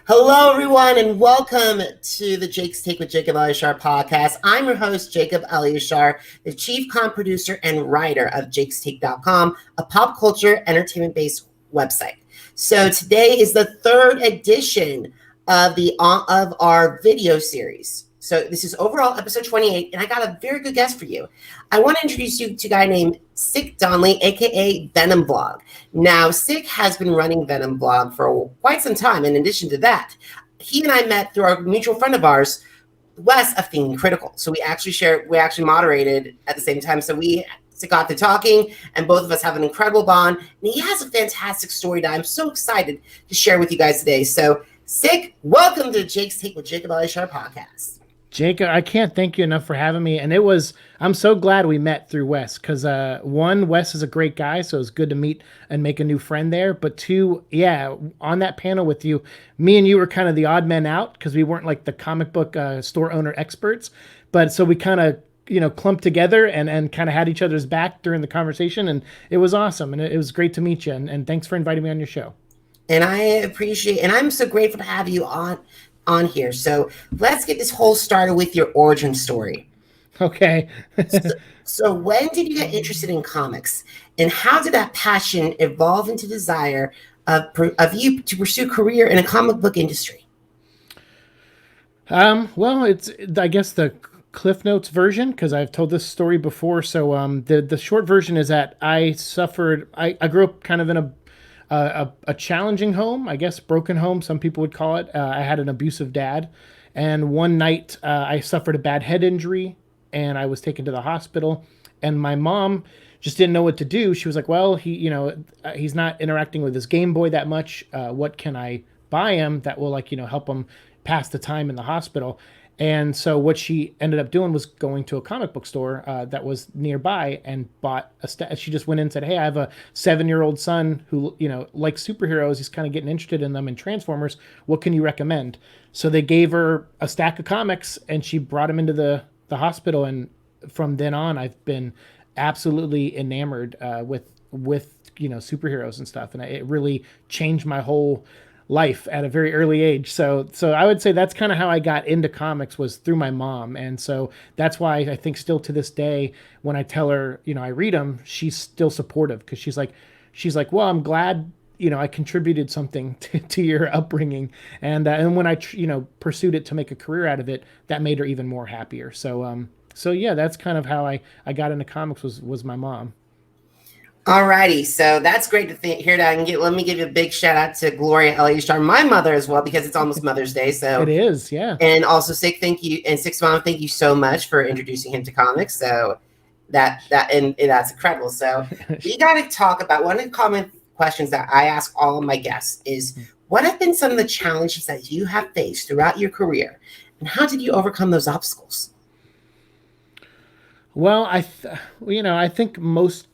Hello, everyone, and welcome to the Jake's Take with Jacob Elyachar podcast. I'm your host, Jacob Elyachar, the chief producer and writer of jakestake.com, a pop culture entertainment-based website. So today is the third edition of our video series. So this is overall episode 28, and I got a very good guest for you. I want to introduce you to a guy named Siike Donnelly, aka Venom Blog. Now, Siike has been running Venom Blog for quite some time. In addition to that, he and I met through our mutual friend of ours, Wes of Thinking Critical. So we actually moderated at the same time. So we got to talking, and both of us have an incredible bond. And he has a fantastic story that I'm so excited to share with you guys today. So, Siike, welcome to Jake's Take with Jacob Elyachar podcast. Jacob, I can't thank you enough for having me. And I'm so glad we met through Wes because one, Wes is a great guy, so it's good to meet and make a new friend there. But two, yeah, on that panel with you, me and you were kind of the odd men out because we weren't like the comic book store owner experts. But so we kind of, clumped together and kind of had each other's back during the conversation. And it was awesome. And it was great to meet you. And thanks for inviting me on your show. And I appreciate, and I'm so grateful to have you on here. So let's get this whole started with your origin story. Okay. so when did you get interested in comics, and how did that passion evolve into desire of you to pursue a career in a comic book industry? Well, it's, I guess, the Cliff Notes version, because I've told this story before. So the short version is that I grew up kind of in a challenging home, I guess, broken home, some people would call it. I had an abusive dad, and one night I suffered a bad head injury, and I was taken to the hospital, and my mom just didn't know what to do. She was like, well, he's not interacting with his Game Boy that much. What can I buy him that will help him pass the time in the hospital? And so what she ended up doing was going to a comic book store that was nearby and bought she just went in and said, hey, I have a 7-year-old son who, likes superheroes. He's kind of getting interested in them and Transformers. What can you recommend? So they gave her a stack of comics and she brought him into the hospital. And from then on, I've been absolutely enamored with superheroes and stuff. And it really changed my whole life at a very early age. So I would say that's kind of how I got into comics, was through my mom. And so that's why I think still to this day, when I tell her, I read them, she's still supportive, because she's like, well, I'm glad, I contributed something to your upbringing. And when I, pursued it to make a career out of it, that made her even more happier. So yeah, that's kind of how I got into comics was my mom. Alrighty, so that's great to hear that. Let me give you a big shout out to Gloria Elyachar, my mother as well, because it's almost Mother's Day. So it is, yeah. And also Siike, thank you, and Siike's mom, thank you so much for introducing him to comics. So that's incredible. So we got to talk about one of the common questions that I ask all of my guests is, what have been some of the challenges that you have faced throughout your career, and how did you overcome those obstacles? Well, I think most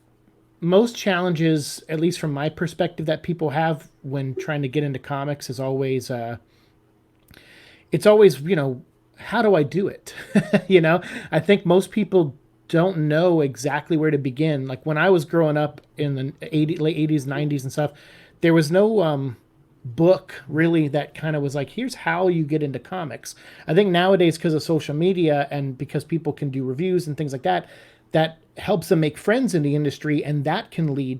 challenges, at least from my perspective, that people have when trying to get into comics is always, it's always, how do I do it? I think most people don't know exactly where to begin. Like when I was growing up in the late 80s, 90s and stuff, there was no book really that kind of was like, here's how you get into comics. I think nowadays, because of social media and because people can do reviews and things like that, that helps them make friends in the industry, and that can lead,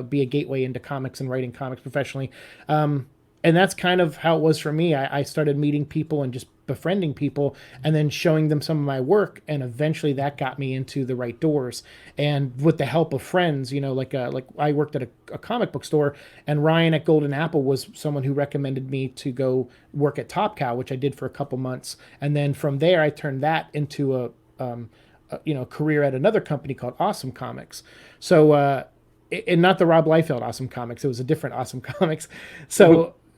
be a gateway into comics and writing comics professionally. And that's kind of how it was for me. I started meeting people and just befriending people and then showing them some of my work, and eventually that got me into the right doors. And with the help of friends, like I worked at a comic book store, and Ryan at Golden Apple was someone who recommended me to go work at Top Cow, which I did for a couple months. And then from there, I turned that into a career at another company called Awesome Comics. So, and not the Rob Liefeld Awesome Comics, it was a different Awesome Comics.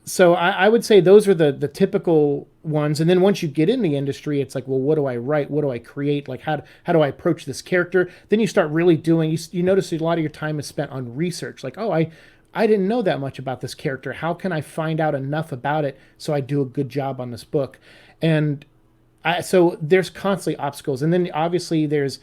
So I would say those are the typical ones. And then once you get in the industry, it's like, well, what do I write? What do I create? Like, how do I approach this character? Then you start really doing, you notice a lot of your time is spent on research. Like, oh, I didn't know that much about this character. How can I find out enough about it so I do a good job on this book? And so there's constantly obstacles. And then obviously there's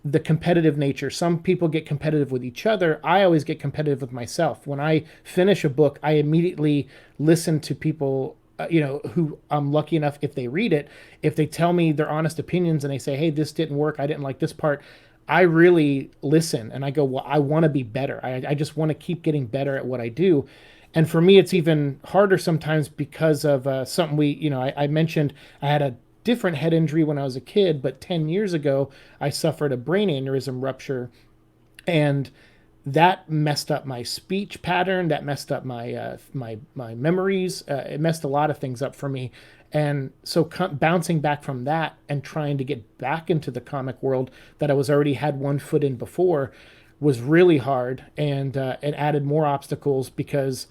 the competitive nature. Some people get competitive with each other. I always get competitive with myself. When I finish a book, I immediately listen to people who I'm lucky enough, if they read it, if they tell me their honest opinions and they say, hey, this didn't work, I didn't like this part, I really listen and I go, well, I want to be better. I just want to keep getting better at what I do. And for me, it's even harder sometimes because of something I mentioned I had a different head injury when I was a kid, but 10 years ago, I suffered a brain aneurysm rupture. And that messed up my speech pattern. That messed up my memories. It messed a lot of things up for me. And so bouncing back from that and trying to get back into the comic world that I was already had one foot in before was really hard, and it added more obstacles because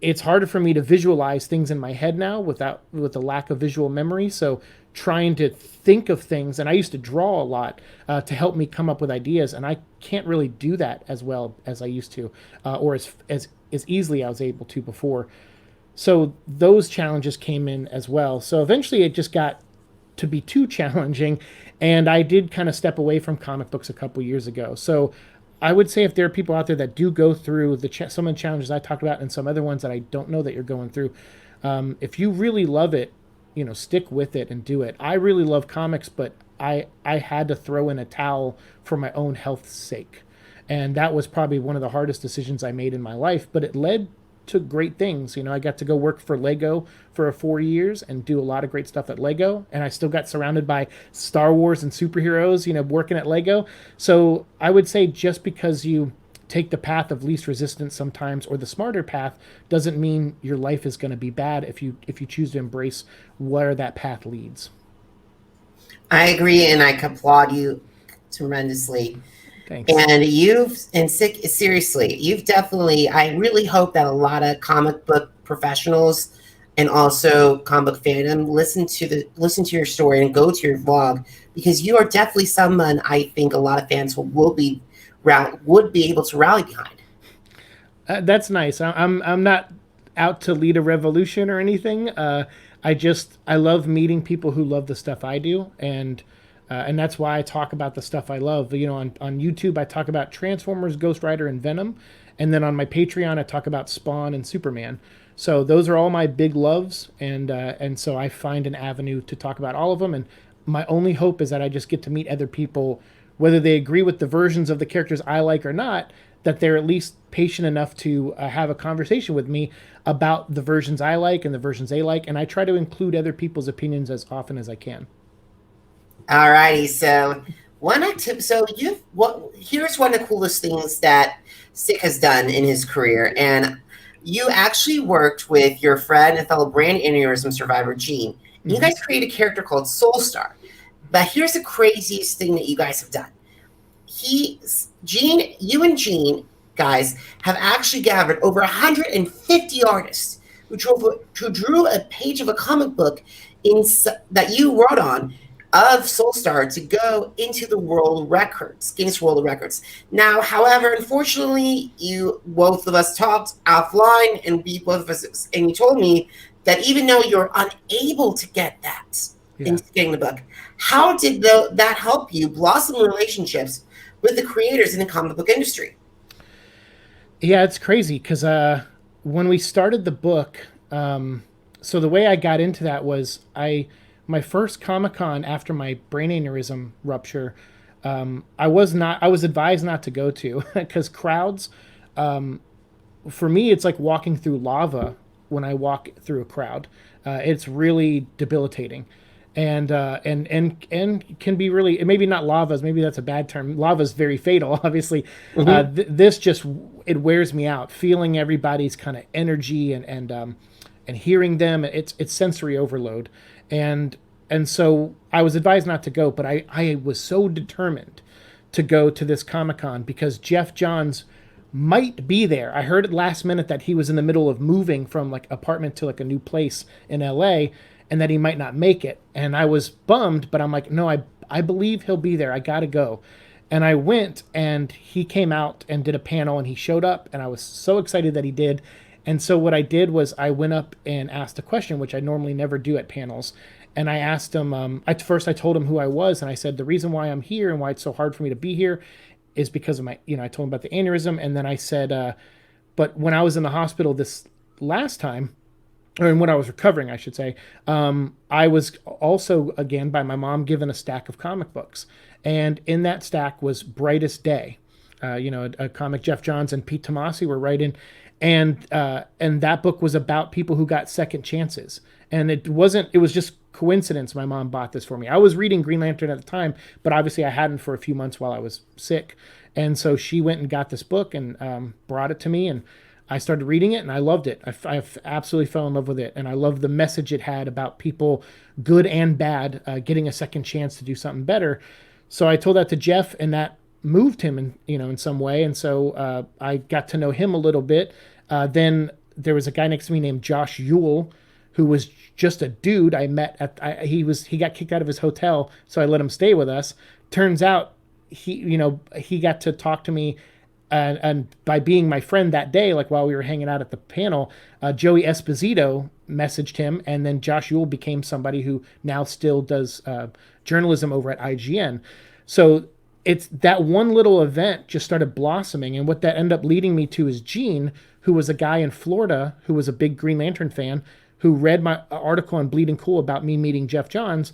it's harder for me to visualize things in my head now with the lack of visual memory. So trying to think of things, and I used to draw a lot to help me come up with ideas, and I can't really do that as well as I used to, or as easily as I was able to before. So those challenges came in as well. So eventually it just got to be too challenging, and I did kind of step away from comic books a couple years ago. So I would say if there are people out there that do go through some of the challenges I talked about and some other ones that I don't know that you're going through, if you really love it, stick with it and do it. I really love comics, but I had to throw in a towel for my own health's sake. And that was probably one of the hardest decisions I made in my life, but it led to great things. I got to go work for Lego for 4 years and do a lot of great stuff at Lego. And I still got surrounded by Star Wars and superheroes, working at Lego. So I would say just because you take the path of least resistance sometimes, or the smarter path, doesn't mean your life is going to be bad if you choose to embrace where that path leads. I agree, and I applaud you tremendously. Thanks. And seriously, you've definitely, I really hope that a lot of comic book professionals and also comic book fandom listen to your story and go to your vlog, because you are definitely someone I think a lot of fans would be able to rally behind. That's nice. I'm not out to lead a revolution or anything. I love meeting people who love the stuff I do, and that's why I talk about the stuff I love. On YouTube, I talk about Transformers, Ghost Rider, and Venom. And then on my Patreon, I talk about Spawn and Superman. So those are all my big loves. And so I find an avenue to talk about all of them. And my only hope is that I just get to meet other people, whether they agree with the versions of the characters I like or not, that they're at least patient enough to have a conversation with me about the versions I like and the versions they like. And I try to include other people's opinions as often as I can. All righty, so here's one of the coolest things that Siike has done in his career, and you actually worked with your friend and fellow brain aneurysm survivor Gene. Mm-hmm. You guys created a character called Solestar. But here's the craziest thing that you guys have done. You and Gene, guys, have actually gathered over 150 artists who drew a page of a comic book that you wrote on of Solestar to go into the Guinness World Records. Now, however, unfortunately, both of us talked offline, and you told me that even though you're unable to get that into getting the book, how did that help you blossom relationships with the creators in the comic book industry? Yeah, it's crazy because when we started the book, so the way I got into that was my first Comic-Con after my brain aneurysm rupture, I was advised not to go to because crowds, for me, it's like walking through lava when I walk through a crowd. It's really debilitating. And can be really, maybe not lavas, maybe that's a bad term. Lava's very fatal, obviously. Mm-hmm. This just, it wears me out. Feeling everybody's kind of energy and hearing them, it's sensory overload. And so I was advised not to go, but I was so determined to go to this Comic-Con because Jeff Johns might be there. I heard at last minute that he was in the middle of moving from like apartment to like a new place in LA, and that he might not make it. And I was bummed, but I'm like, no, I believe he'll be there. I got to go. And I went, and he came out and did a panel, and he showed up, and I was so excited that he did. And so what I did was I went up and asked a question, which I normally never do at panels. And I asked him, at first I told him who I was, and I said, the reason why I'm here and why it's so hard for me to be here is because of my, I told him about the aneurysm. And then I said, but when I was in the hospital this last time, or in when I was recovering, I should say, I was also, again, by my mom, given a stack of comic books. And in that stack was Brightest Day. A comic Jeff Johns and Pete Tomasi were writing. And that book was about people who got second chances. And it was just coincidence my mom bought this for me. I was reading Green Lantern at the time, but obviously I hadn't for a few months while I was sick. And so she went and got this book and brought it to me, and I started reading it, and I loved it. I absolutely fell in love with it, and I loved the message it had about people, good and bad, getting a second chance to do something better. So I told that to Jeff, and that moved him in some way, and so I got to know him a little bit. Then there was a guy next to me named Josh Yule, who was just a dude I met he got kicked out of his hotel, so I let him stay with us. Turns out he got to talk to me, and by being my friend that day, like while we were hanging out at the panel, Joey Esposito messaged him, and then Josh Yule became somebody who now still does journalism over at IGN. So it's that one little event just started blossoming, and what that ended up leading me to is Gene, who was a guy in Florida who was a big Green Lantern fan, who read my article on Bleeding Cool about me meeting Jeff Johns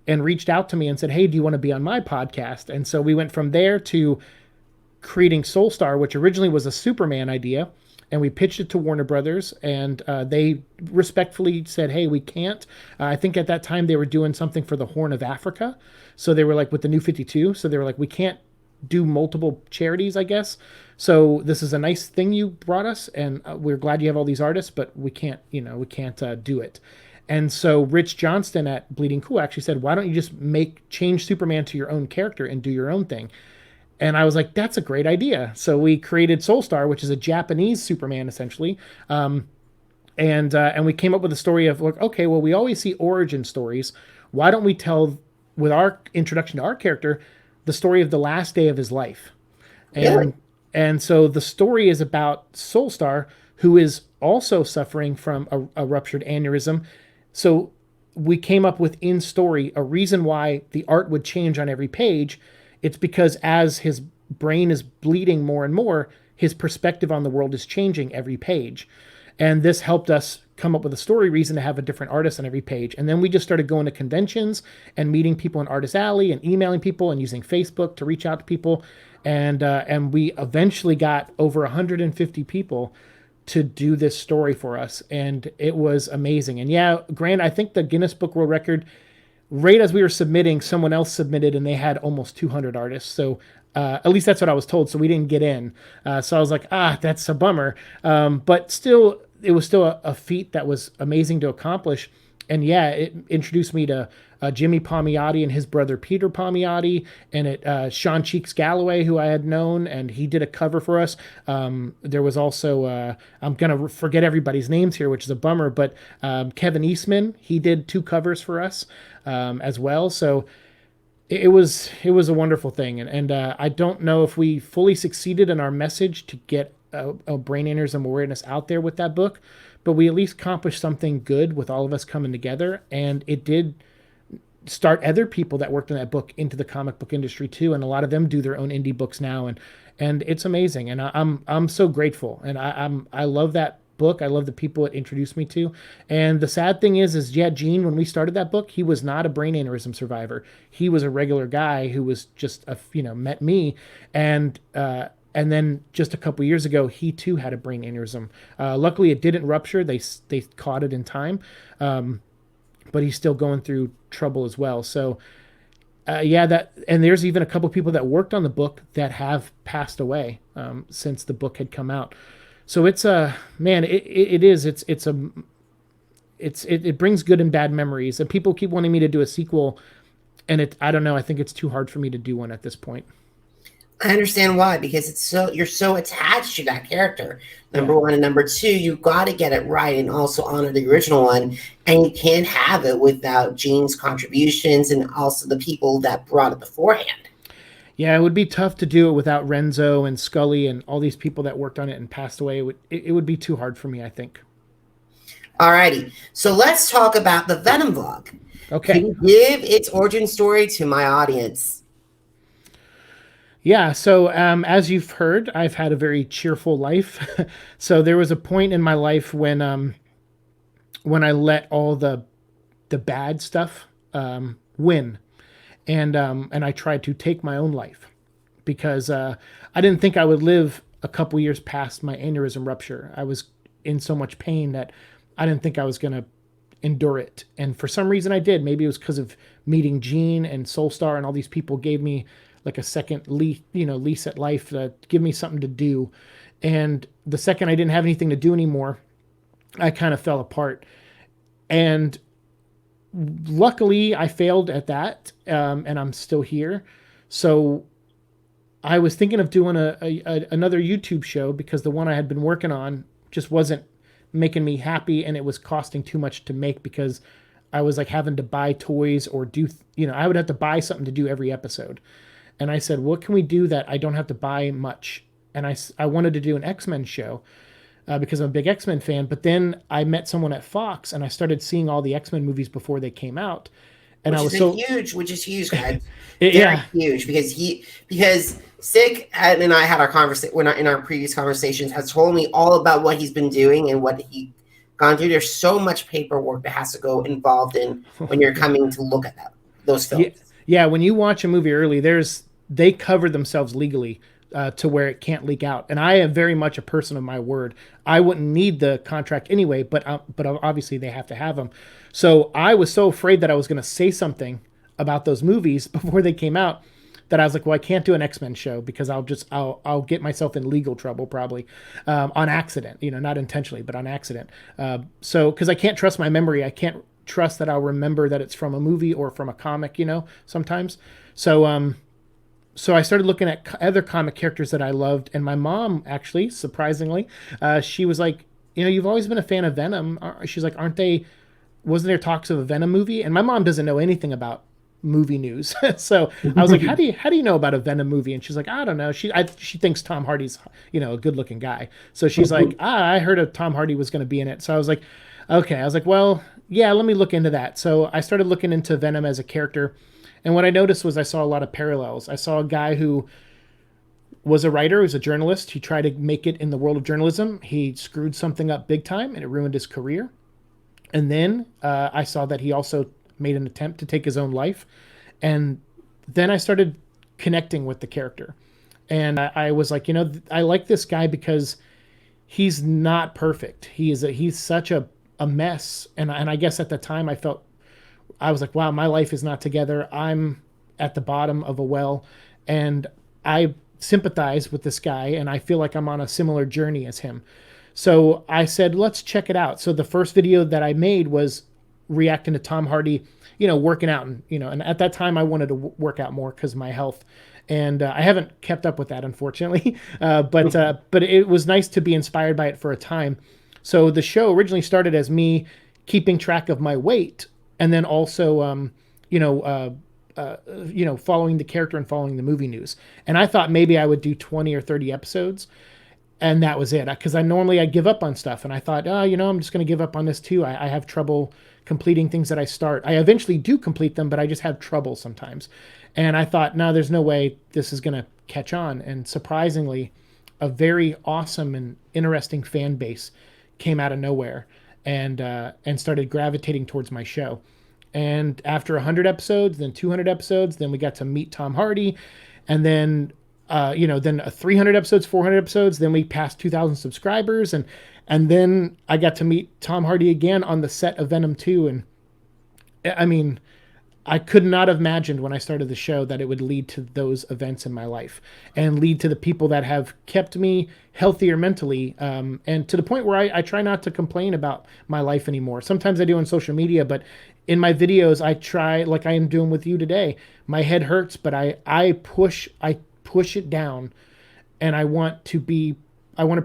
and reached out to me and said, hey, do you want to be on my podcast? And so we went from there to creating Solestar, which originally was a Superman idea, and we pitched it to Warner Brothers, and they respectfully said, hey, we can't. I think at that time they were doing something for the Horn of Africa, so they were like with the New 52, so they were like, we can't do multiple charities, I guess. So this is a nice thing you brought us, and we're glad you have all these artists, but we can't do it. And so Rich Johnston at Bleeding Cool actually said, why don't you just change Superman to your own character and do your own thing? And I was like, that's a great idea. So we created Solestar, which is a Japanese Superman, essentially. And we came up with a story of, like, okay, well, we always see origin stories. Why don't we tell, with our introduction to our character, the story of the last day of his life? And so the story is about Solestar, who is also suffering from a ruptured aneurysm. So we came up with, in story, a reason why the art would change on every page. It's because as his brain is bleeding more and more, his perspective on the world is changing every page. And this helped us come up with a story reason to have a different artist on every page. And then we just started going to conventions and meeting people in Artist Alley and emailing people and using Facebook to reach out to people. And we eventually got over 150 people to do this story for us. And it was amazing. And yeah, Grant, I think the Guinness Book World Record, right as we were submitting, someone else submitted and they had almost 200 artists. So at least that's what I was told. So we didn't get in. So I was like, that's a bummer. But still, it was still a feat that was amazing to accomplish. And yeah, it introduced me to Jimmy Palmiotti and his brother Peter Palmiotti, and Sean Cheeks Galloway, who I had known, and he did a cover for us. There was also, I'm going to forget everybody's names here, which is a bummer, but Kevin Eastman, he did 2 covers for us as well. So it was a wonderful thing. And I don't know if we fully succeeded in our message to get a brain aneurysm awareness out there with that book, but we at least accomplished something good with all of us coming together, and it did start other people that worked in that book into the comic book industry too, and a lot of them do their own indie books now, and it's amazing, and I'm so grateful, and I love that book. I love the people it introduced me to. And the sad thing is Gene, when we started that book, he was not a brain aneurysm survivor. He was a regular guy who was just met me, and then just a couple years ago, he too had a brain aneurysm. Luckily, it didn't rupture. They caught it in time, but he's still going through trouble as well. So, and there's even a couple people that worked on the book that have passed away since the book had come out. So it's it brings good and bad memories, and people keep wanting me to do a sequel, and I don't know. I think it's too hard for me to do one at this point. I understand why, because you're so attached to that character, number one, and number two, you've got to get it right and also honor the original one, and you can't have it without Gene's contributions and also the people that brought it beforehand. Yeah, it would be tough to do it without Renzo and Scully and all these people that worked on it and passed away. It would be too hard for me, I think. Alrighty, so let's talk about the Venom vlog. Okay. Can you give its origin story to my audience? Yeah, so as you've heard, I've had a very cheerful life. So there was a point in my life when when I let all the bad stuff win, and I tried to take my own life because I didn't think I would live a couple years past my aneurysm rupture. I was in so much pain that I didn't think I was going to endure it. And for some reason I did. Maybe it was because of meeting Gene and Solestar, and all these people gave me like a second lease at life, to give me something to do. And the second I didn't have anything to do anymore, I kind of fell apart. And luckily I failed at that, and I'm still here. So I was thinking of doing another YouTube show because the one I had been working on just wasn't making me happy, and it was costing too much to make because I was like having to buy toys or do, I would have to buy something to do every episode. And I said, what can we do that I don't have to buy much? And I wanted to do an X-Men show because I'm a big X-Men fan. But then I met someone at Fox, and I started seeing all the X-Men movies before they came out. And which I was which is huge, guys. Yeah, huge because Sick and I had our conversation in our previous conversations, has told me all about what he's been doing and what he gone through. There's so much paperwork that has to go involved in when you're coming to look at those films. Yeah, when you watch a movie early, they cover themselves legally to where it can't leak out. And I am very much a person of my word. I wouldn't need the contract anyway, but obviously they have to have them. So I was so afraid that I was going to say something about those movies before they came out that I was like, well, I can't do an X-Men show because I'll get myself in legal trouble probably on accident, not intentionally, but on accident. So because I can't trust my memory, I can't trust that I'll remember that it's from a movie or from a comic, sometimes. So so I started looking at other comic characters that I loved, and my mom, actually, surprisingly, she was like, you've always been a fan of Venom. She's like, wasn't there talks of a Venom movie? And my mom doesn't know anything about movie news. So I was like, how do you know about a Venom movie? And she's like, I don't know. She thinks Tom Hardy's, a good looking guy. So she's like, I heard of Tom Hardy was going to be in it. So I was like, okay. I was like, well, yeah, let me look into that. So I started looking into Venom as a character. And what I noticed was I saw a lot of parallels. I saw a guy who was a writer, was a journalist. He tried to make it in the world of journalism. He screwed something up big time, and it ruined his career. And then I saw that he also made an attempt to take his own life. And then I started connecting with the character. And I was like, I like this guy because he's not perfect. He's such a mess. And I guess at the time I was like, wow, my life is not together. I'm at the bottom of a well. And I sympathize with this guy, and I feel like I'm on a similar journey as him. So I said, let's check it out. So the first video that I made was reacting to Tom Hardy, working out. And at that time I wanted to work out more because of my health. And I haven't kept up with that, unfortunately. But it was nice to be inspired by it for a time. So the show originally started as me keeping track of my weight, and then also, following the character and following the movie news. And I thought maybe I would do 20 or 30 episodes, and that was it. Because I give up on stuff, and I thought, I'm just going to give up on this too. I have trouble completing things that I start. I eventually do complete them, but I just have trouble sometimes. And I thought, no, there's no way this is going to catch on. And surprisingly, a very awesome and interesting fan base came out of nowhere and started gravitating towards my show. And after 100 episodes, then 200 episodes, then we got to meet Tom Hardy, and then then 300 episodes, 400 episodes, then we passed 2,000 subscribers, and then I got to meet Tom Hardy again on the set of Venom 2. And I mean, I could not have imagined when I started the show that it would lead to those events in my life and lead to the people that have kept me healthier mentally, and to the point where I try not to complain about my life anymore. Sometimes I do on social media, but in my videos, I try, like I am doing with you today. My head hurts, but I push it down, and I want to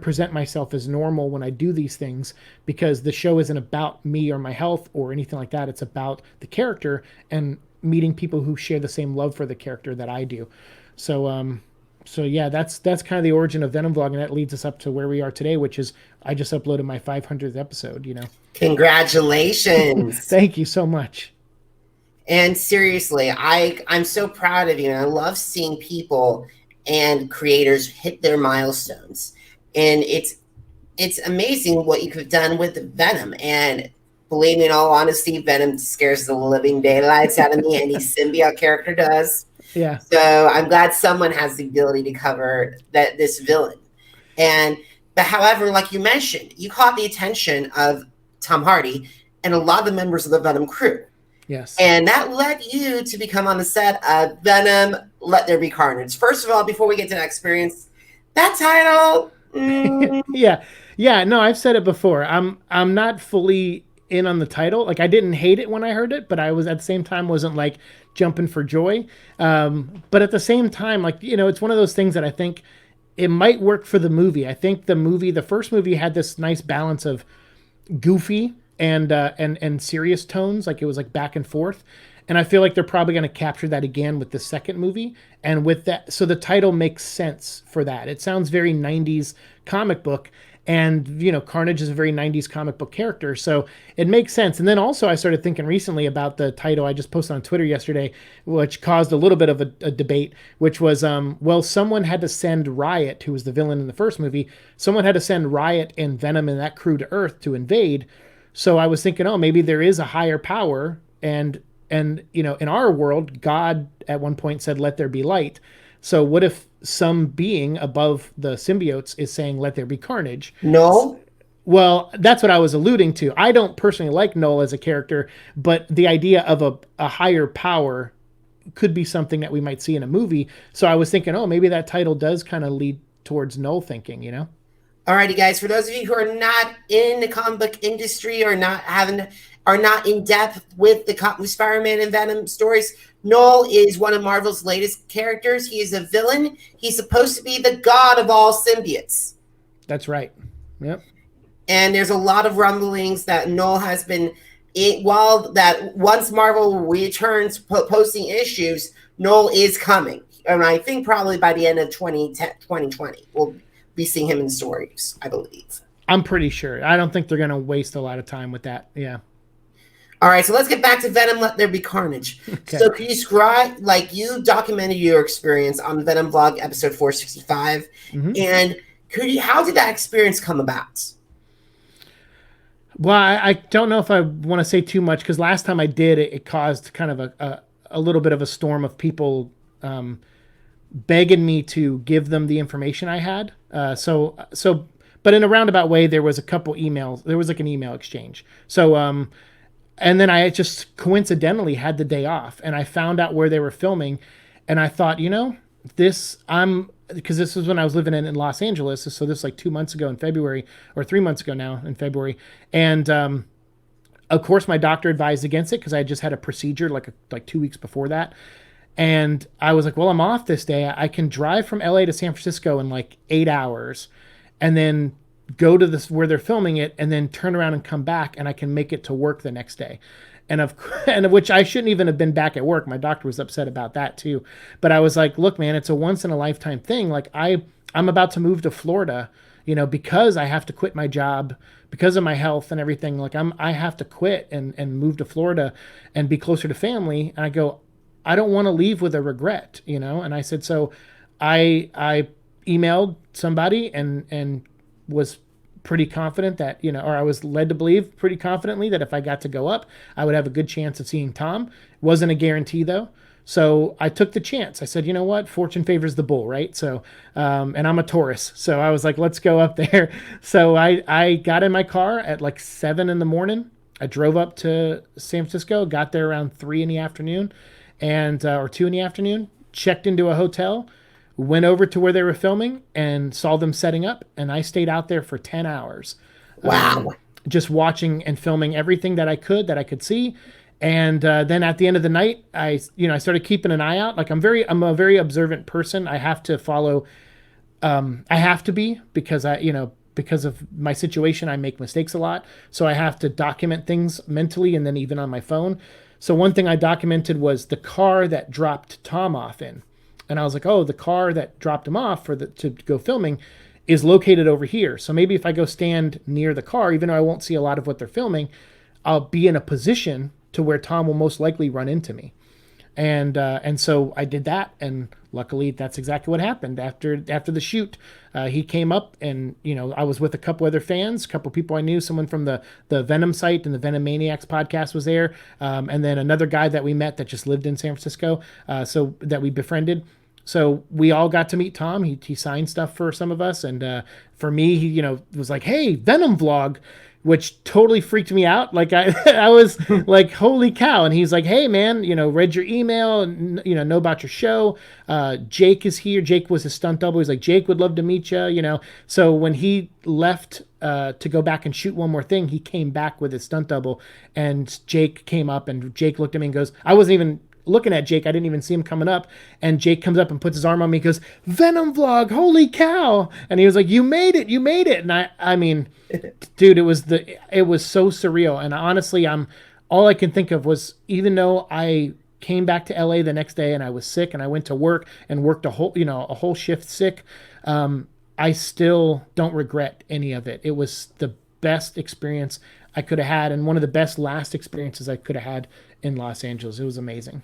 present myself as normal when I do these things, because the show isn't about me or my health or anything like that. It's about the character and meeting people who share the same love for the character that I do. So yeah, that's kind of the origin of Venom Vlog, and that leads us up to where we are today, which is I just uploaded my 500th episode. Congratulations. Thank you so much. And seriously, I'm so proud of you, and I love seeing people and creators hit their milestones. And it's amazing what you could have done with Venom. And believe me, in all honesty, Venom scares the living daylights out of me. Any symbiote character does. Yeah. So I'm glad someone has the ability to cover this villain. But however, like you mentioned, you caught the attention of Tom Hardy and a lot of the members of the Venom crew. Yes. And that led you to become on the set of Venom, Let There Be Carnage. First of all, before we get to that experience, that title. Yeah. No, I've said it before. I'm not fully in on the title. Like, I didn't hate it when I heard it, but I was at the same time wasn't like jumping for joy. But at the same time, like, it's one of those things that I think it might work for the movie. I think the first movie had this nice balance of goofy and serious tones. Like, it was like back and forth. And I feel like they're probably going to capture that again with the second movie. And with that, so the title makes sense for that. It sounds very 90s comic book. And, Carnage is a very 90s comic book character. So it makes sense. And then also I started thinking recently about the title I just posted on Twitter yesterday, which caused a little bit of a debate, which was, someone had to send Riot, who was the villain in the first movie. Someone had to send Riot and Venom and that crew to Earth to invade. So I was thinking, maybe there is a higher power. And in our world, God at one point said, "Let there be light." So what if some being above the symbiotes is saying, "Let there be carnage"? No. Well, that's what I was alluding to. I don't personally like Null as a character, but the idea of a higher power could be something that we might see in a movie. So I was thinking, maybe that title does kind of lead towards Null thinking, Alrighty, guys. For those of you who are not in the comic book industry or are not in depth with the Spider-Man and Venom stories, Null is one of Marvel's latest characters. He is a villain. He's supposed to be the god of all symbiotes. That's right. Yep. And there's a lot of rumblings that Null has been, once Marvel returns posting issues, Null is coming. And I think probably by the end of 2020, we'll be seeing him in stories, I believe. I'm pretty sure. I don't think they're going to waste a lot of time with that. Yeah. All right, so let's get back to Venom, Let There Be Carnage. Okay. So can you describe, you documented your experience on the Venom Vlog, episode 465, and how did that experience come about? Well, I don't know if I want to say too much, because last time I did, it caused kind of a little bit of a storm of people begging me to give them the information I had. But in a roundabout way, there was a couple emails. There was like an email exchange. So, and then I just coincidentally had the day off, and I found out where they were filming, and I thought, because this was when I was living in Los Angeles, so this was like 2 months ago in February, or 3 months ago now in February, and of course my doctor advised against it because I had just had a procedure like 2 weeks before that, and I was like, well, I'm off this day. I can drive from LA to San Francisco in like 8 hours, and then go to where they're filming it, and then turn around and come back, and I can make it to work the next day. And of which I shouldn't even have been back at work. My doctor was upset about that too. But I was like, look, man, it's a once in a lifetime thing. Like I'm about to move to Florida, because I have to quit my job because of my health and everything. Like I have to quit and move to Florida and be closer to family. And I go, I don't want to leave with a regret, And I said, so I emailed somebody and was pretty confident that, or I was led to believe pretty confidently that if I got to go up, I would have a good chance of seeing Tom. Wasn't a guarantee though. So I took the chance. I said, you know what? Fortune favors the bull, right? So, and I'm a Taurus. So I was like, let's go up there. So I got in my car at like 7 a.m. I drove up to San Francisco, got there around 3 p.m. or 2 p.m, checked into a hotel, went over to where they were filming and saw them setting up, and I stayed out there for 10 hours. Wow. Just watching and filming everything that I could see. And then at the end of the night, I started keeping an eye out. Like I'm a very observant person. I have to follow, I have to be, because because of my situation, I make mistakes a lot. So I have to document things mentally and then even on my phone. So one thing I documented was the car that dropped Tom off in. And I was like, the car that dropped him off to go filming is located over here. So maybe if I go stand near the car, even though I won't see a lot of what they're filming, I'll be in a position to where Tom will most likely run into me. And so I did that, and luckily that's exactly what happened. After the shoot, he came up, and I was with a couple other fans, a couple people I knew. Someone from the Venom site and the Venom Maniacs podcast was there, and then another guy that we met that just lived in San Francisco, so that we befriended. So we all got to meet Tom. He signed stuff for some of us, and for me, he was like, "Hey, Venom vlog," which totally freaked me out. Like I was like, "Holy cow!" And he's like, "Hey, man, read your email and know about your show. Jake is here. Jake was his stunt double. He's like, Jake would love to meet you. So when he left to go back and shoot one more thing, he came back with his stunt double, and Jake came up, and Jake looked at me and goes, I wasn't even looking at Jake. I didn't even see him coming up. And Jake comes up and puts his arm on me and goes, "Venom vlog, holy cow." And he was like, you made it. And I mean, dude, it was so surreal. And honestly, all I can think of was, even though I came back to LA the next day and I was sick and I went to work and worked a whole shift sick, I still don't regret any of it. It was the best experience I could have had, and one of the best last experiences I could have had in Los Angeles. It was amazing.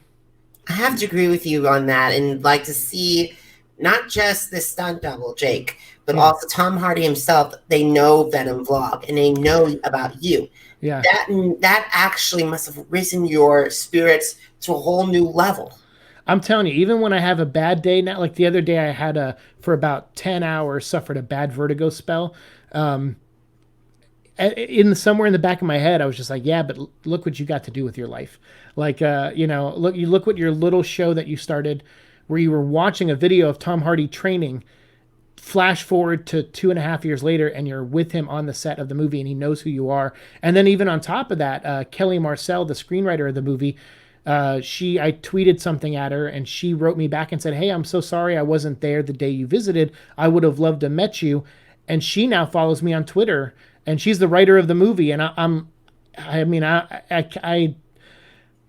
I have to agree with you on that, and like to see not just the stunt double, Jake, but also Tom Hardy himself. They know Venom vlog, and they know about you. Yeah, that actually must have risen your spirits to a whole new level. I'm telling you, even when I have a bad day now, like the other day, I had for about 10 hours suffered a bad vertigo spell. Somewhere in the back of my head, I was just like, yeah, but look what you got to do with your life. Like, look what your little show that you started, where you were watching a video of Tom Hardy training, flash forward to 2.5 years later, and you're with him on the set of the movie, and he knows who you are. And then even on top of that, Kelly Marcel, the screenwriter of the movie, I tweeted something at her, and she wrote me back and said, "Hey, I'm so sorry I wasn't there the day you visited. I would have loved to met you." And she now follows me on Twitter, and she's the writer of the movie. And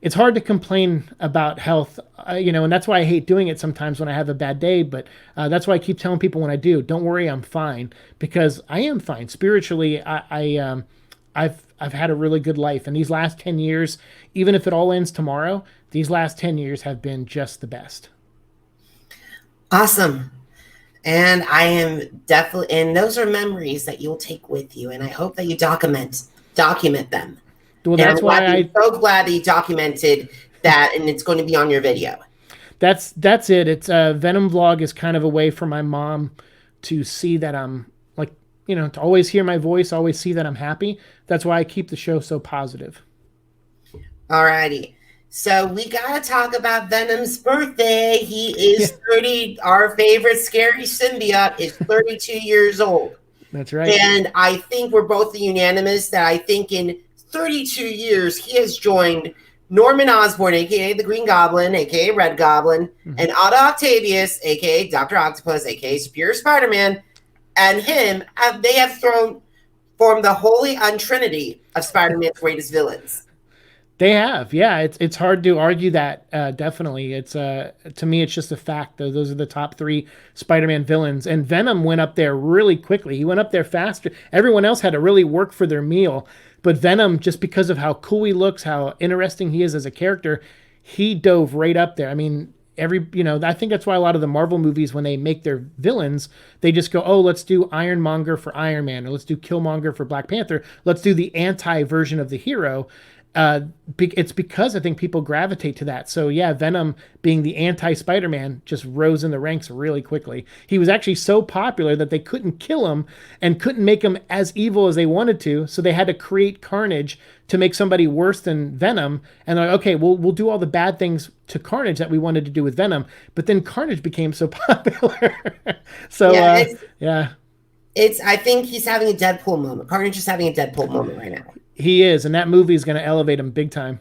it's hard to complain about health, and that's why I hate doing it sometimes when I have a bad day. But that's why I keep telling people when I do, don't worry, I'm fine, because I am fine spiritually. I've had a really good life, and these last 10 years, even if it all ends tomorrow, these last 10 years have been just the best. Awesome. And I am definitely, and those are memories that you'll take with you, and I hope that you document them. Well, that's why I'm so glad that you documented that, and it's going to be on your video. That's it. It's Venom vlog is kind of a way for my mom to see that I'm to always hear my voice, always see that I'm happy. That's why I keep the show so positive. Alrighty. So we got to talk about Venom's birthday. He is 30. Our favorite scary symbiote is 32 years old. That's right. And I think we're both unanimous that I think in 32 years, he has joined Norman Osborn, a.k.a. the Green Goblin, a.k.a. Red Goblin, and Otto Octavius, a.k.a. Dr. Octopus, a.k.a. Superior Spider-Man, and him. They have formed the holy untrinity of Spider-Man's greatest villains. They have, yeah. It's hard to argue that. Definitely, it's to me, it's just a fact. Those are the top 3 Spider-Man villains, and Venom went up there really quickly. He went up there faster. Everyone else had to really work for their meal, but Venom, just because of how cool he looks, how interesting he is as a character, he dove right up there. I mean, I think that's why a lot of the Marvel movies, when they make their villains, they just go, oh, let's do Ironmonger for Iron Man, or let's do Killmonger for Black Panther. Let's do the anti-version of the hero. It's because I think people gravitate to that. So yeah, Venom being the anti-Spider-Man just rose in the ranks really quickly. He was actually so popular that they couldn't kill him and couldn't make him as evil as they wanted to. So they had to create Carnage to make somebody worse than Venom. And they're like, okay, we'll do all the bad things to Carnage that we wanted to do with Venom. But then Carnage became so popular. So I think he's having a Deadpool moment. Carnage is having a Deadpool moment right now. He is, and that movie is going to elevate him big time.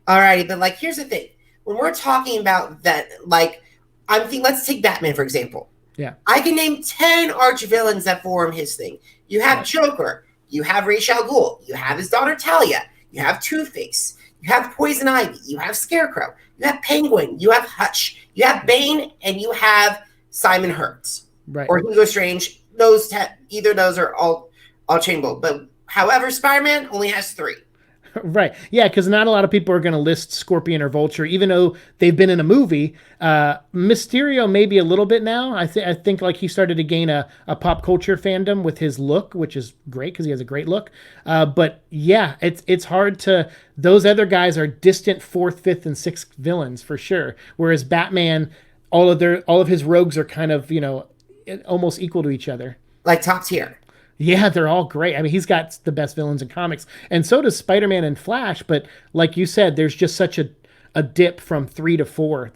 All righty, but here's the thing: when we're talking about that, let's take Batman for example. Yeah, I can name 10 arch villains that form his thing. You have Joker, you have Ra's al Ghul, you have his daughter Talia, you have Two-Face, you have Poison Ivy, you have Scarecrow, you have Penguin, you have Hutch, you have Bane, and you have Simon Hertz, right, or Hugo Strange. Either of those are all changeable, but however, Spider-Man only has 3. Right. Yeah, because not a lot of people are going to list Scorpion or Vulture, even though they've been in a movie. Mysterio maybe a little bit now. I think like he started to gain a pop culture fandom with his look, which is great because he has a great look. But yeah, it's hard to. Those other guys are distant fourth, fifth, and sixth villains for sure. Whereas Batman, all of his rogues are kind of almost equal to each other. Like top tier. Yeah, they're all great. I mean, he's got the best villains in comics, and so does Spider-Man and Flash. But like you said, there's just such a dip from 3 to 4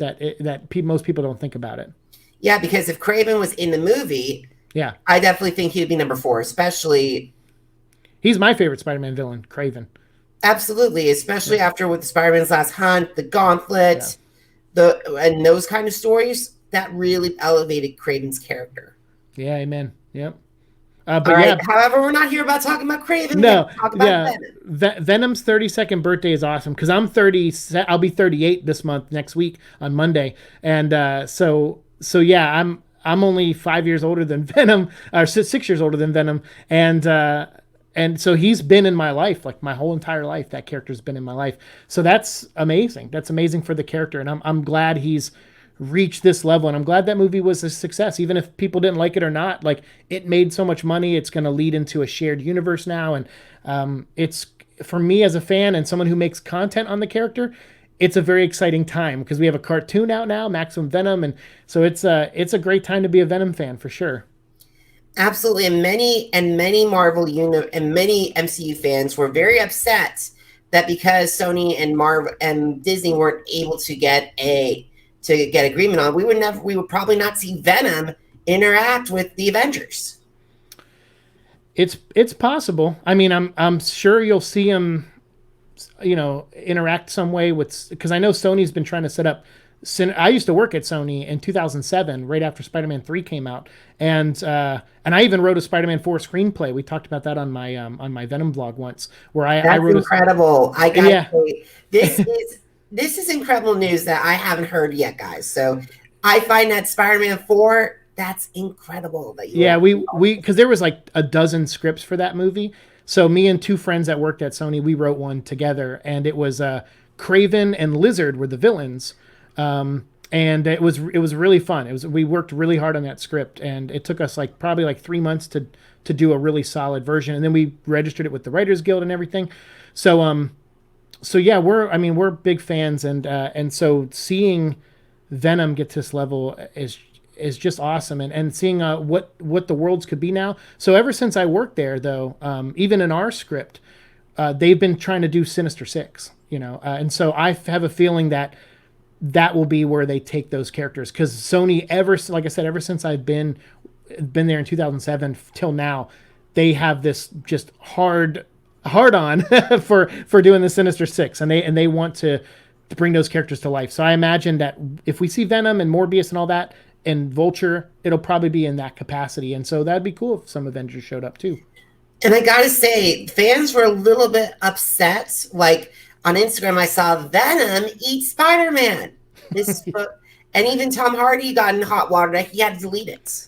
most people don't think about it. Yeah, because if Kraven was in the movie, yeah, I definitely think he'd be number 4. Especially, he's my favorite Spider-Man villain, Kraven. Absolutely, especially after with Spider-Man's Last Hunt, the Gauntlet, and those kind of stories that really elevated Kraven's character. Yeah, amen. Yep. But right. However, we're not here about talking about Kraven. No, talk about Venom. Venom's 32nd birthday is awesome because I'm 30. I'll be 38 this month, next week on Monday, and so yeah, I'm only 5 years older than Venom, or 6 years older than Venom, and so he's been in my life like my whole entire life. That character's been in my life, so that's amazing. That's amazing for the character, and I'm glad he's reach this level, and I'm glad that movie was a success, even if people didn't like it or not. Like, it made so much money, it's going to lead into a shared universe now, and it's, for me as a fan and someone who makes content on the character, it's a very exciting time because we have a cartoon out now, Maximum Venom, and so it's a great time to be a Venom fan for sure. Absolutely, and many Marvel and many MCU fans were very upset that because Sony and Marvel and Disney weren't able to get agreement on, we would probably not see Venom interact with the Avengers. It's possible. I mean, I'm sure you'll see him, interact some way with, because I know Sony's been trying to set up. I used to work at Sony in 2007, right after Spider-Man 3 came out, and I even wrote a Spider-Man 4 screenplay. We talked about that on my Venom vlog once, where I wrote. That's incredible. I gotta say, this is incredible news that I haven't heard yet, guys. So I find that Spider-Man 4, that's incredible. We because there was like a dozen scripts for that movie. So me and two friends that worked at Sony, we wrote one together, and it was Kraven and Lizard were the villains. And it was really fun. We worked really hard on that script, and it took us probably 3 months to do a really solid version, and then we registered it with the Writers Guild and everything. So yeah, we're big fans, and so seeing Venom get to this level is just awesome, and seeing what the worlds could be now. So ever since I worked there, though, even in our script, they've been trying to do Sinister Six, and so I have a feeling that will be where they take those characters, because Sony, like I said, ever since I've been there in 2007 till now, they have this just hard on for doing the Sinister Six, and they want to bring those characters to life. So I imagine that if we see Venom and Morbius and all that and Vulture, it'll probably be in that capacity, and so that'd be cool if some Avengers showed up too. And I gotta say, fans were a little bit upset. Like, on Instagram, I saw Venom eat Spider-Man. And even Tom Hardy got in hot water that he had to delete it.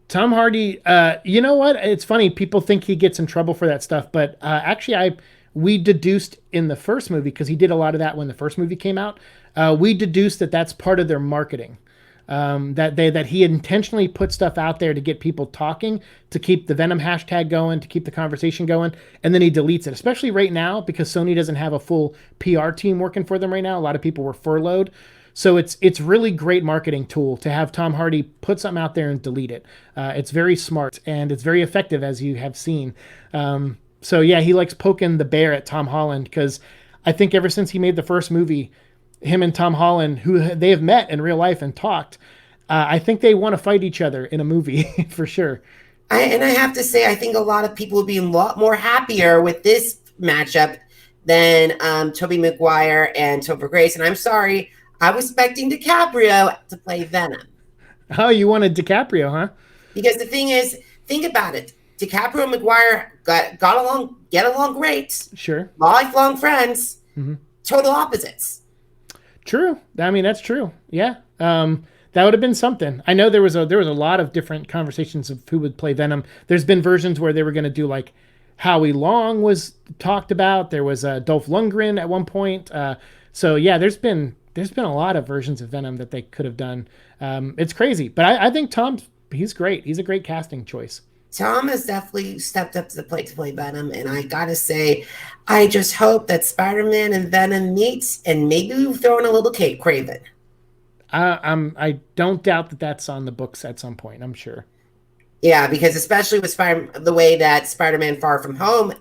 Tom Hardy, you know what? It's funny. People think he gets in trouble for that stuff, but actually, we deduced in the first movie, because he did a lot of that when the first movie came out. We deduced that that's part of their marketing. That he intentionally put stuff out there to get people talking, to keep the Venom hashtag going, to keep the conversation going, and then he deletes it, especially right now because Sony doesn't have a full PR team working for them right now. A lot of people were furloughed. So it's really great marketing tool to have Tom Hardy put something out there and delete it. It's very smart, and it's very effective, as you have seen. So yeah, he likes poking the bear at Tom Holland, because I think ever since he made the first movie, him and Tom Holland, who they have met in real life and talked, I think they want to fight each other in a movie for sure. I have to say, I think a lot of people would be a lot more happier with this matchup than Tobey Maguire and Topher Grace. And I'm sorry, I was expecting DiCaprio to play Venom. Oh, you wanted DiCaprio, huh? Because the thing is, think about it. DiCaprio and Maguire get along great. Sure. Lifelong friends. Mm-hmm. Total opposites. True. I mean, that's true. Yeah. That would have been something. I know there was a lot of different conversations of who would play Venom. There's been versions where they were going to do Howie Long was talked about. There was Dolph Lundgren at one point. So yeah, there's been a lot of versions of Venom that they could have done. It's crazy, but I think he's great. He's a great casting choice. Tom has definitely stepped up to the plate to play Venom, and I gotta say, I just hope that Spider-Man and Venom meets, and maybe we throw in a little Kate Craven. I don't doubt that that's on the books at some point. I'm sure. Yeah, because especially with the way that Spider-Man Far From Home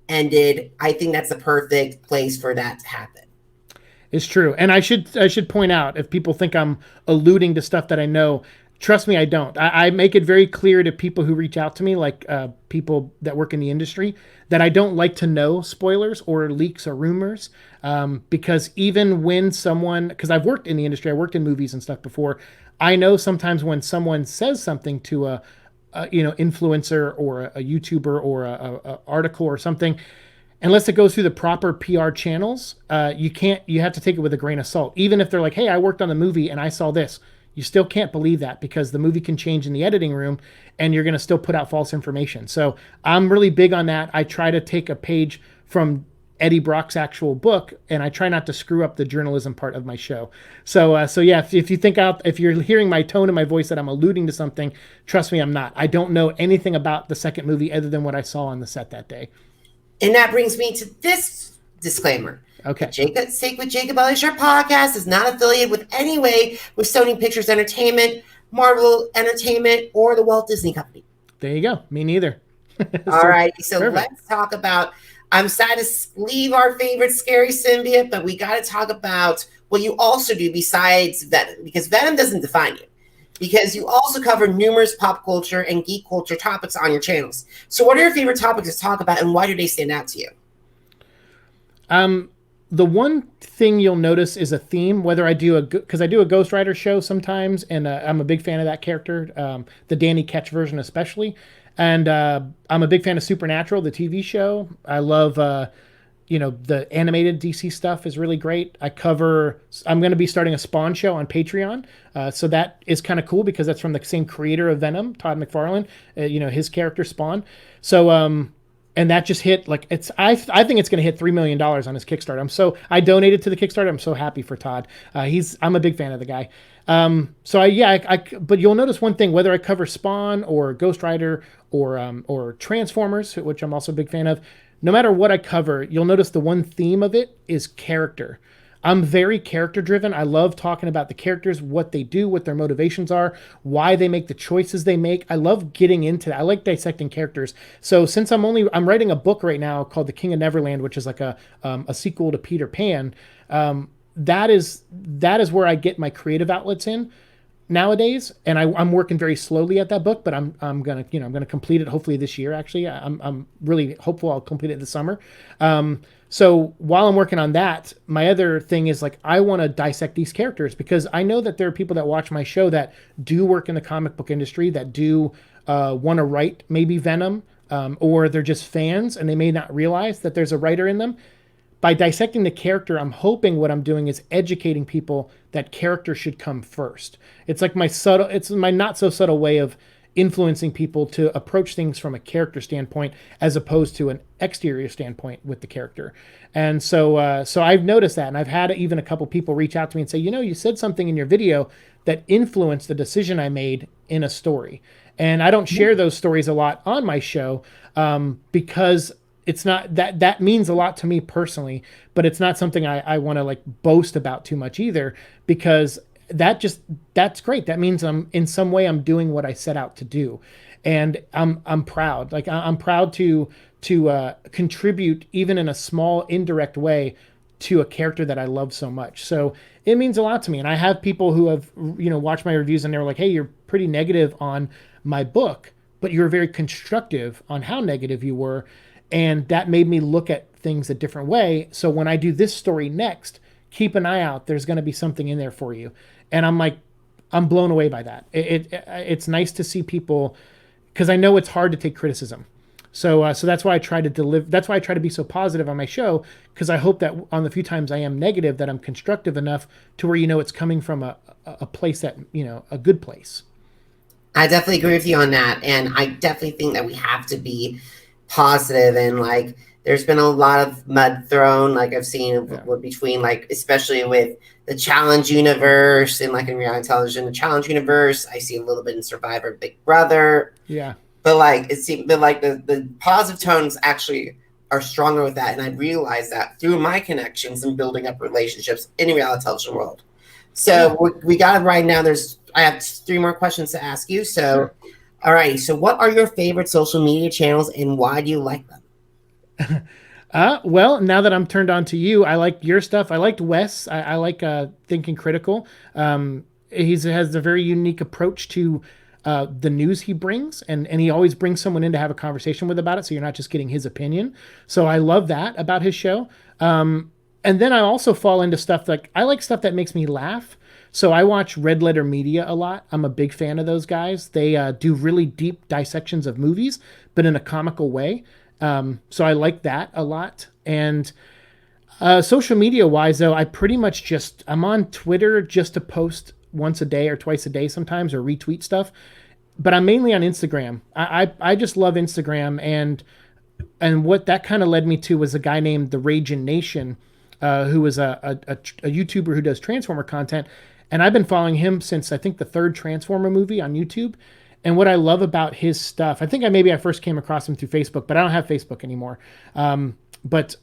ended, I think that's the perfect place for that to happen. It's true, and I should point out, if people think I'm alluding to stuff that I know, trust me, I don't. I make it very clear to people who reach out to me, like people that work in the industry, that I don't like to know spoilers or leaks or rumors, because even when because I've worked in the industry, I worked in movies and stuff before, I know sometimes when someone says something to a influencer or a YouTuber or a article or something, unless it goes through the proper PR channels, you have to take it with a grain of salt. Even if they're like, hey, I worked on the movie and I saw this, you still can't believe that, because the movie can change in the editing room and you're going to still put out false information. So I'm really big on that. I try to take a page from Eddie Brock's actual book, and I try not to screw up the journalism part of my show. So yeah, if you're hearing my tone and my voice that I'm alluding to something, trust me, I'm not. I don't know anything about the second movie other than what I saw on the set that day. And that brings me to this disclaimer. Okay. The Sacred Jacob Elyachar Podcast is not affiliated with any way with Sony Pictures Entertainment, Marvel Entertainment, or the Walt Disney Company. There you go. Me neither. All right. So let's talk about, I'm sad to leave our favorite scary symbiote, but we got to talk about what you also do besides Venom, because Venom doesn't define you, because you also cover numerous pop culture and geek culture topics on your channels. So what are your favorite topics to talk about, and why do they stand out to you? The one thing you'll notice is a theme, whether I do because I do a Ghost Rider show sometimes, and I'm a big fan of that character, the Danny Ketch version especially. And I'm a big fan of Supernatural, the TV show. I love, the animated DC stuff is really great. I'm going to be starting a Spawn show on Patreon. So that is kind of cool, because that's from the same creator of Venom, Todd McFarlane, his character Spawn. So, and that just hit, like, I think it's going to hit $3 million on his Kickstarter. I donated to the Kickstarter. I'm so happy for Todd. I'm a big fan of the guy. But you'll notice one thing, whether I cover Spawn or Ghost Rider or Transformers, which I'm also a big fan of, no matter what I cover, you'll notice the one theme of it is character. I'm very character driven. I love talking about the characters, what they do, what their motivations are, why they make the choices they make. I love getting into that. I like dissecting characters. So since I'm writing a book right now called The King of Neverland, which is like a sequel to Peter Pan. That is where I get my creative outlets in nowadays, and I'm working very slowly at that book, but I'm gonna complete it hopefully this year. Actually, I'm really hopeful I'll complete it this summer. So while I'm working on that, my other thing is, like, I want to dissect these characters, because I know that there are people that watch my show that do work in the comic book industry, that do want to write maybe Venom, or they're just fans and they may not realize that there's a writer in them. By dissecting the character, I'm hoping what I'm doing is educating people that character should come first. It's like my not so subtle way of influencing people to approach things from a character standpoint as opposed to an exterior standpoint with the character. And so I've noticed that, and I've had even a couple people reach out to me and say, you said something in your video that influenced the decision I made in a story. And I don't share those stories a lot on my show, because it's not that means a lot to me personally, but it's not something I want to, like, boast about too much either, because that's great. That means in some way I'm doing what I set out to do. And I'm proud. Like, I'm proud to contribute, even in a small indirect way, to a character that I love so much. So it means a lot to me. And I have people who have, watched my reviews, and they were like, hey, you're pretty negative on my book, but you were very constructive on how negative you were. And that made me look at things a different way. So when I do this story next, keep an eye out. There's going to be something in there for you. And I'm blown away by that. It's nice to see people, because I know it's hard to take criticism. So that's why I try to deliver. That's why I try to be so positive on my show, because I hope that on the few times I am negative, that I'm constructive enough to where it's coming from a place that, a good place. I definitely agree with you on that, and I definitely think that we have to be positive, and like there's been a lot of mud thrown, like I've seen between, like, especially with the challenge universe and like in reality television, the challenge universe. I see a little bit in Survivor, Big Brother. Yeah. But like it seemed, but like the positive tones actually are stronger with that, and I realized that through my connections and building up relationships in the reality television world. So we got it right now. I have 3 more questions to ask you. So, sure. All right. So, what are your favorite social media channels, and why do you like them? Well, now that I'm turned on to you, I like your stuff. I liked Wes. I like Thinking Critical. He has a very unique approach to the news he brings, and he always brings someone in to have a conversation with about it, so you're not just getting his opinion. So I love that about his show. And then I also fall into stuff like, I like stuff that makes me laugh. So I watch Red Letter Media a lot. I'm a big fan of those guys. They do really deep dissections of movies, but in a comical way. So I like that a lot. And social media wise, though, I pretty much I'm on Twitter just to post once a day or twice a day sometimes, or retweet stuff. But I'm mainly on Instagram. I just love Instagram. And what that kind of led me to was a guy named The Ragin' Nation, who was a YouTuber who does Transformer content. And I've been following him since, I think, the 3rd Transformer movie on YouTube. And what I love about his stuff, I think I first came across him through Facebook, but I don't have Facebook anymore. But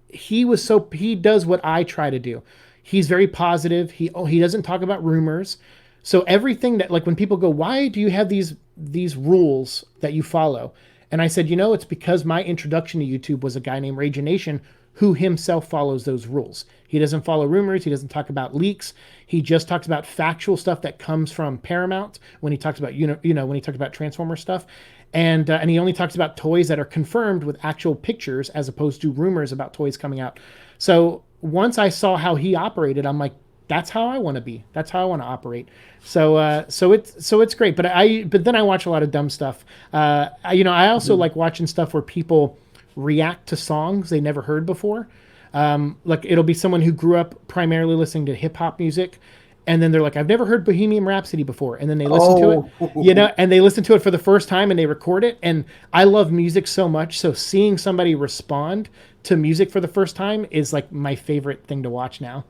he does what I try to do. He's very positive. He doesn't talk about rumors. So everything that, like, when people go, why do you have these rules that you follow? And I said, it's because my introduction to YouTube was a guy named Ragin' Nation, who himself follows those rules. He doesn't follow rumors. He doesn't talk about leaks. He just talks about factual stuff that comes from Paramount when he talks about, when he talks about Transformer stuff. And he only talks about toys that are confirmed with actual pictures, as opposed to rumors about toys coming out. So once I saw how he operated, I'm like, that's how I want to be. That's how I want to operate. So it's great. But then I watch a lot of dumb stuff. I also like watching stuff where people react to songs they never heard before. Like, it'll be someone who grew up primarily listening to hip hop music, and then they're like, I've never heard Bohemian Rhapsody before. And then they listen to it, and they listen to it for the first time and they record it. And I love music so much. So seeing somebody respond to music for the first time is like my favorite thing to watch now.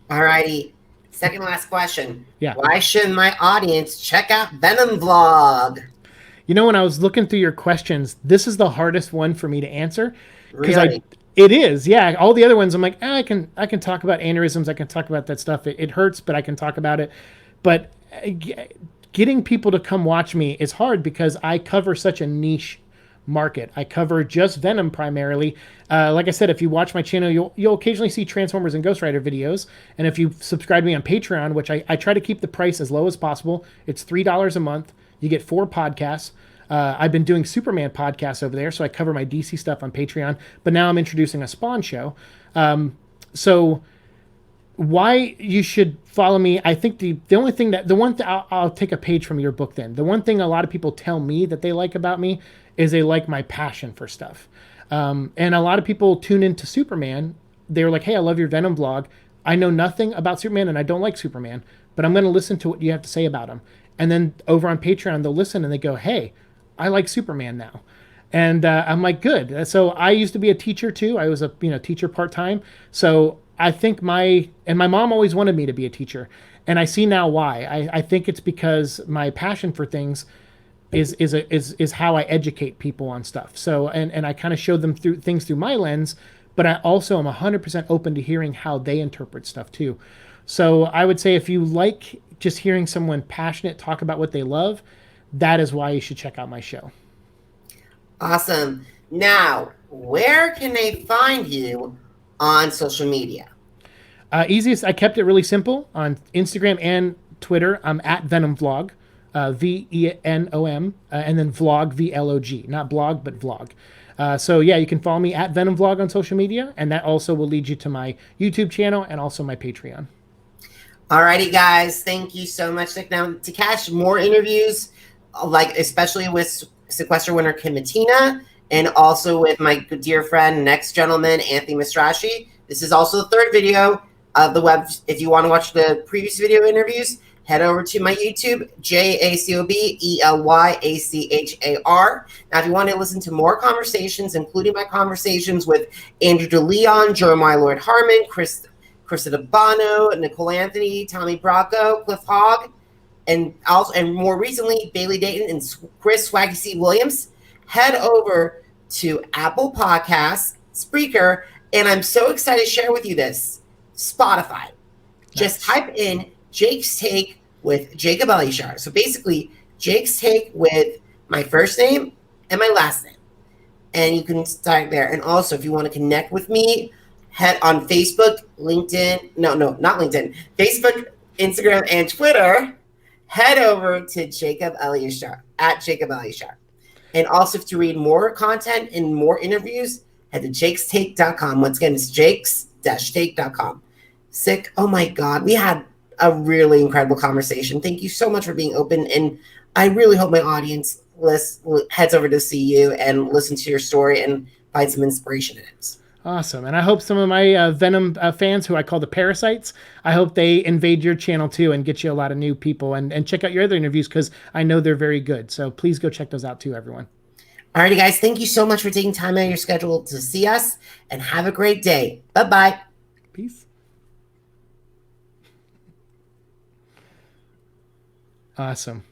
All righty. Second last question. Yeah. Why should my audience check out Venom Vlog? When I was looking through your questions, this is the hardest one for me to answer. Really? It is, yeah. All the other ones, I'm like, I can talk about aneurysms. I can talk about that stuff. It hurts, but I can talk about it. But getting people to come watch me is hard because I cover such a niche market. I cover just Venom primarily. Like I said, if you watch my channel, you'll occasionally see Transformers and Ghost Rider videos. And if you subscribe to me on Patreon, which I try to keep the price as low as possible, it's $3 a month. You get 4 podcasts. I've been doing Superman podcasts over there, so I cover my DC stuff on Patreon. But now I'm introducing a Spawn show. So why you should follow me, I think I'll take a page from your book then. The one thing a lot of people tell me that they like about me is they like my passion for stuff. And a lot of people tune into Superman. They're like, hey, I love your Venom vlog. I know nothing about Superman and I don't like Superman, but I'm going to listen to what you have to say about him. And then over on Patreon, they'll listen and they go, hey, I like Superman now. And I'm like, good. So I used to be a teacher too. I was a teacher part-time. So I think my mom always wanted me to be a teacher. And I see now why. I think it's because my passion for things is how I educate people on stuff. So, and I kind of show them things through my lens, but I also am 100% open to hearing how they interpret stuff too. So I would say if you like just hearing someone passionate talk about what they love, that is why you should check out my show. Awesome. Now, where can they find you on social media? Easiest, I kept it really simple on Instagram and Twitter. I'm at Venom Vlog, Venom, and then Vlog, Vlog, not blog, but vlog. So yeah, you can follow me at Venom Vlog on social media, and that also will lead you to my YouTube channel and also my Patreon. Alrighty, guys, thank you so much. Now, to catch more interviews, like especially with Sequester winner Kim Matina, and also with my dear friend, next gentleman, Anthony Mistrashi. This is also the 3rd video of the web. If you want to watch the previous video interviews, head over to my YouTube, JACOBELYACHAR. Now, if you want to listen to more conversations, including my conversations with Andrew DeLeon, Jeremiah Lloyd Harmon, Krista DeBano, Nicole Anthony, Tommy Bracco, Cliff Hogg, and more recently, Bailey Dayton and Chris Swaggy C. Williams, head over to Apple Podcasts, Spreaker, and I'm so excited to share with you this, Spotify. Just type in Jake's Take with Jacob Elyachar. So basically, Jake's Take with my first name and my last name. And you can start there. And also, if you want to connect with me, head on Facebook, LinkedIn. No, not LinkedIn. Facebook, Instagram, and Twitter. Head over to Jacob Elyachar, at Jacob Elyachar. And also, to read more content and more interviews, head to jakestake.com. Once again, it's jakes-take.com. Sick. Oh my God. We had a really incredible conversation. Thank you so much for being open. And I really hope my audience heads over to see you and listen to your story and find some inspiration in it. Awesome. And I hope some of my Venom fans, who I call the parasites, I hope they invade your channel too and get you a lot of new people, and check out your other interviews, because I know they're very good. So please go check those out too, everyone. Alrighty, guys. Thank you so much for taking time out of your schedule to see us, and have a great day. Bye-bye. Peace. Awesome.